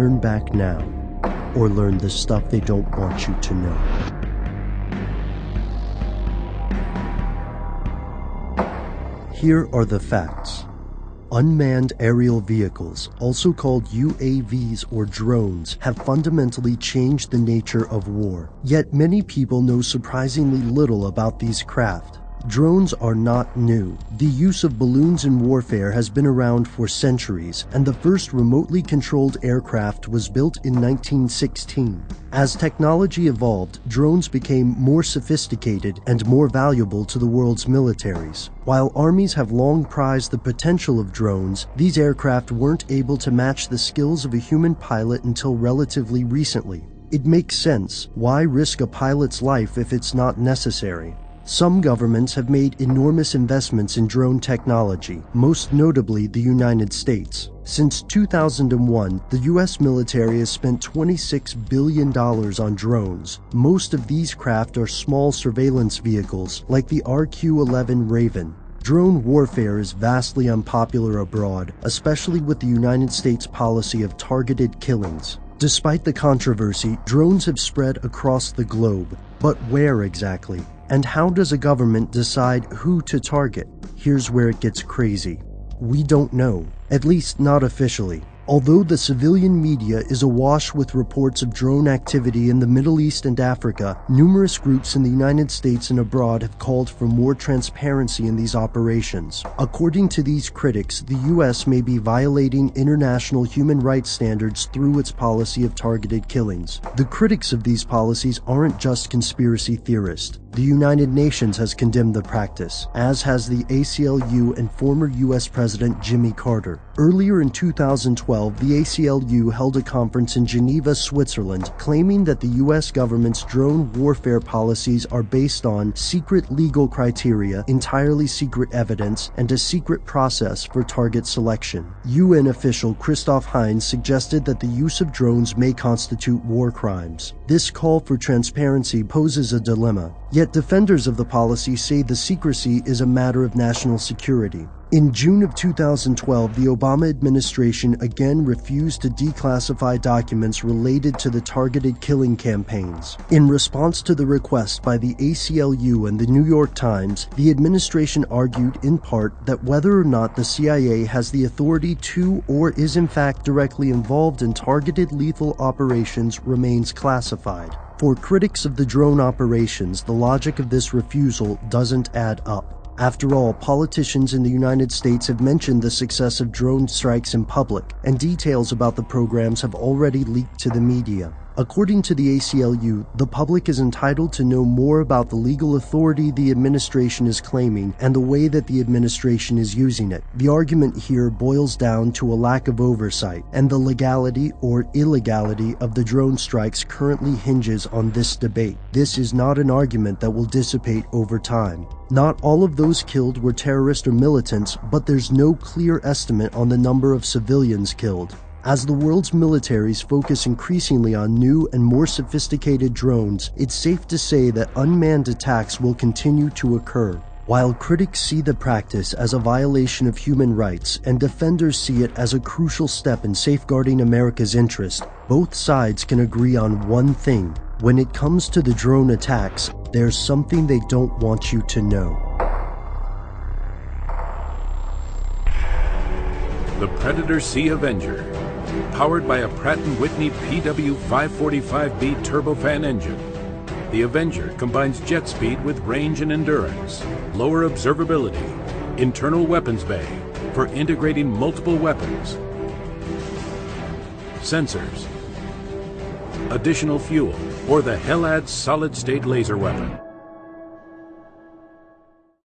turn back now or learn the stuff they don't want you to know. Here are the facts. Unmanned aerial vehicles, also called UAVs or drones, have fundamentally changed the nature of war. Yet many people know surprisingly little about these craft. Drones are not new. The use of balloons in warfare has been around for centuries, and the first remotely controlled aircraft was built in 1916. As technology evolved, drones became more sophisticated and more valuable to the world's militaries. While armies have long prized the potential of drones, these aircraft weren't able to match the skills of a human pilot until relatively recently. It makes sense. Why risk a pilot's life if it's not necessary? Some governments have made enormous investments in drone technology, most notably the United States. Since 2001, the US military has spent $26 billion on drones. Most of these craft are small surveillance vehicles, like the RQ-11 Raven. Drone warfare is vastly unpopular abroad, especially with the United States policy of targeted killings. Despite the controversy, drones have spread across the globe. But where exactly? And how does a government decide who to target? Here's where it gets crazy. We don't know, at least not officially. Although the civilian media is awash with reports of drone activity in the Middle East and Africa, numerous groups in the United States and abroad have called for more transparency in these operations. According to these critics, the US may be violating international human rights standards through its policy of targeted killings. The critics of these policies aren't just conspiracy theorists. The United Nations has condemned the practice, as has the ACLU and former US President Jimmy Carter. Earlier in 2012, the ACLU held a conference in Geneva, Switzerland, claiming that the US government's drone warfare policies are based on secret legal criteria, entirely secret evidence, and a secret process for target selection. UN official Christoph Heinz suggested that the use of drones may constitute war crimes. This call for transparency poses a dilemma. Yet defenders of the policy say the secrecy is a matter of national security. In June of 2012, the Obama administration again refused to declassify documents related to the targeted killing campaigns. In response to the request by the ACLU and the New York Times, the administration argued in part that whether or not the CIA has the authority to or is in fact directly involved in targeted lethal operations remains classified. For critics of the drone operations, the logic of this refusal doesn't add up. After all, politicians in the United States have mentioned the success of drone strikes in public, and details about the programs have already leaked to the media. According to the ACLU, the public is entitled to know more about the legal authority the administration is claiming and the way that the administration is using it. The argument here boils down to a lack of oversight, and the legality or illegality of the drone strikes currently hinges on this debate. This is not an argument that will dissipate over time. Not all of those killed were terrorists or militants, but there's no clear estimate on the number of civilians killed. As the world's militaries focus increasingly on new and more sophisticated drones, it's safe to say that unmanned attacks will continue to occur. While critics see the practice as a violation of human rights and defenders see it as a crucial step in safeguarding America's interest, both sides can agree on one thing. When it comes to the drone attacks, there's something they don't want you to know. The Predator Sea Avenger, powered by a Pratt & Whitney PW545B turbofan engine. The Avenger combines jet speed with range and endurance, lower observability, internal weapons bay for integrating multiple weapons, sensors, additional fuel, or the HELAD solid-state laser weapon.